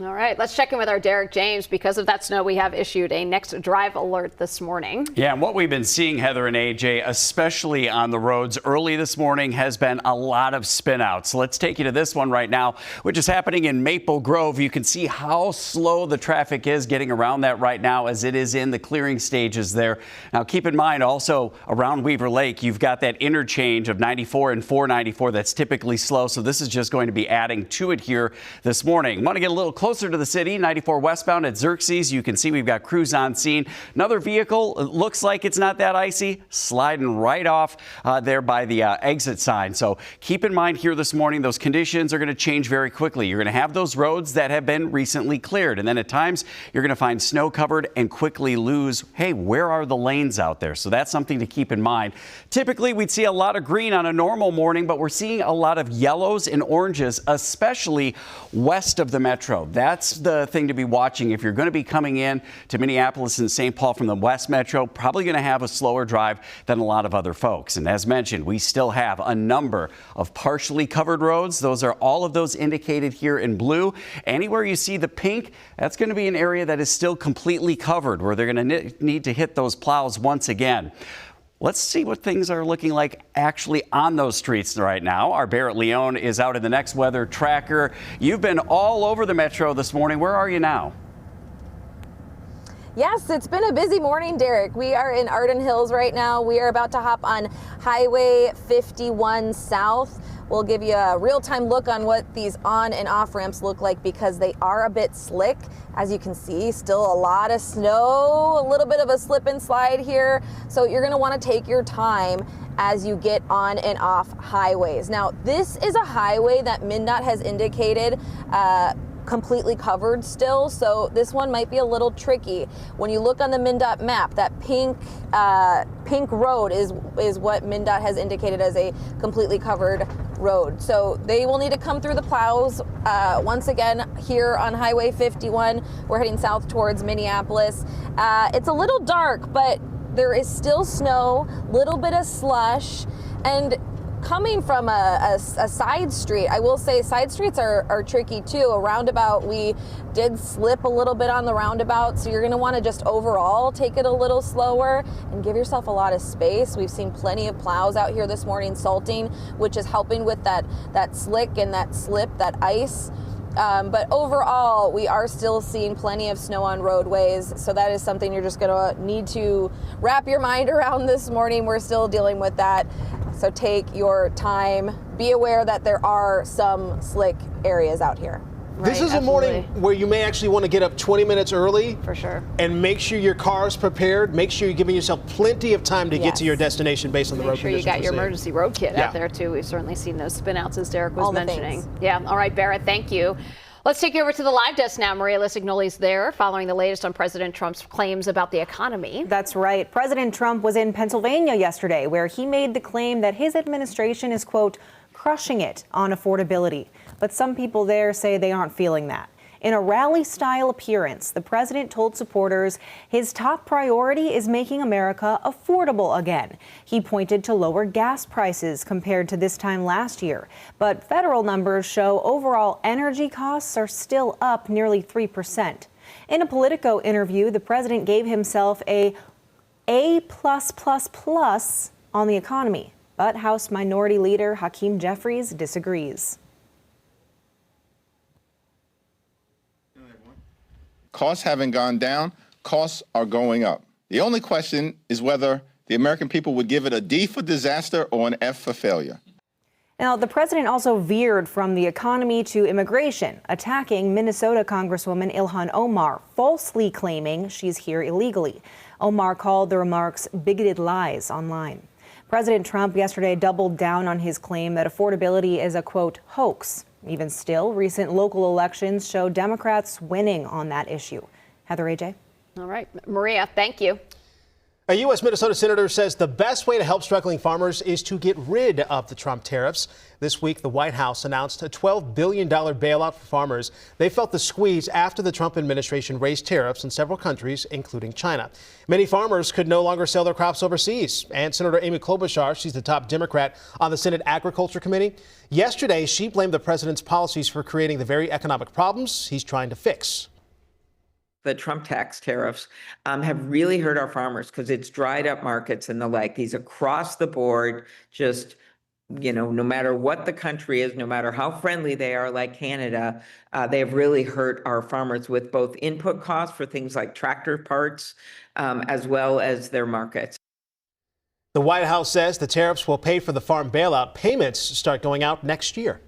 All right, let's check in with our Derek James. Because of that snow, we have issued a next drive alert this morning. Yeah, and what we've been seeing, Heather and AJ, especially on the roads early this morning, has been a lot of spinouts. So let's take you to this one right now, which is happening in Maple Grove. You can see how slow the traffic is getting around that right now as it is in the clearing stages there. Now, keep in mind also around Weaver Lake, you've got that interchange of 94 and 494 that's typically slow. So this is just going to be adding to it here this morning. Want to get a little closer to the city, 94 westbound at Xerxes. You can see we've got crews on scene. Another vehicle, it looks like it's not that icy, sliding right off there by the exit sign. So keep in mind here this morning, those conditions are going to change very quickly. You're going to have those roads that have been recently cleared. And then at times you're going to find snow covered and quickly lose, hey, where are the lanes out there? So that's something to keep in mind. Typically we'd see a lot of green on a normal morning, but we're seeing a lot of yellows and oranges, especially west of the metro. That's the thing to be watching. If you're going to be coming in to Minneapolis and St. Paul from the West Metro, probably going to have a slower drive than a lot of other folks. And as mentioned, we still have a number of partially covered roads. Those are all of those indicated here in blue. Anywhere you see the pink, that's going to be an area that is still completely covered, where they're going to need to hit those plows once again. Let's see what things are looking like actually on those streets right now. Our Barrett Leone is out in the next weather tracker. You've been all over the metro this morning. Where are you now? Yes, it's been a busy morning, Derek. We are in Arden Hills right now. We are about to hop on Highway 51 South. We'll give you a real-time look on what these on and off ramps look like because they are a bit slick. As you can see, still a lot of snow, a little bit of a slip and slide here. So you're gonna wanna take your time as you get on and off highways. Now, this is a highway that MnDOT has indicated completely covered still, so this one might be a little tricky. When you look on the MnDOT map, that pink road is what MnDOT has indicated as a completely covered road. So they will need to come through the plows. Once again, here on Highway 51, we're heading south towards Minneapolis. It's a little dark, but there is still snow, little bit of slush, and coming from a side street, I will say side streets are tricky too. A roundabout, we did slip a little bit on the roundabout, so you're going to want to just overall take it a little slower and give yourself a lot of space. We've seen plenty of plows out here this morning salting, which is helping with that slick and that slip, that ice. But overall, we are still seeing plenty of snow on roadways, so that is something you're just going to need to wrap your mind around this morning. We're still dealing with that, so take your time. Be aware that there are some slick areas out here. This is a morning where you may actually want to get up 20 minutes early. For sure. And make sure your car's prepared. Make sure you're giving yourself plenty of time to get to your destination based on the road conditions. Make sure you got your emergency road kit out there too. We've certainly seen those spinouts as Derek was mentioning. Yeah. All right, Barrett, thank you. Let's take you over to the live desk now. Maria Lisignoli's there following the latest on President Trump's claims about the economy. That's right. President Trump was in Pennsylvania yesterday, where he made the claim that his administration is, quote, crushing it on affordability. But some people there say they aren't feeling that. In a rally-style appearance, the president told supporters his top priority is making America affordable again. He pointed to lower gas prices compared to this time last year. But federal numbers show overall energy costs are still up nearly 3%. In a Politico interview, the president gave himself a A+++ on the economy. But House Minority Leader Hakeem Jeffries disagrees. Costs haven't gone down, costs are going up. The only question is whether the American people would give it a D for disaster or an F for failure. Now, the president also veered from the economy to immigration, attacking Minnesota Congresswoman Ilhan Omar, falsely claiming she's here illegally. Omar called the remarks bigoted lies online. President Trump yesterday doubled down on his claim that affordability is a, quote, hoax. Even still, recent local elections show Democrats winning on that issue. Heather, AJ. All right. Maria, thank you. A U.S. Minnesota senator says the best way to help struggling farmers is to get rid of the Trump tariffs. This week, the White House announced a $12 billion bailout for farmers. They felt the squeeze after the Trump administration raised tariffs in several countries, including China. Many farmers could no longer sell their crops overseas. And Senator Amy Klobuchar, she's the top Democrat on the Senate Agriculture Committee. Yesterday, she blamed the president's policies for creating the very economic problems he's trying to fix. The Trump tax tariffs have really hurt our farmers because it's dried up markets and the like. These across the board, just, no matter what the country is, no matter how friendly they are, like Canada, they have really hurt our farmers with both input costs for things like tractor parts, as well as their markets. The White House says the tariffs will pay for the farm bailout. Payments start going out next year.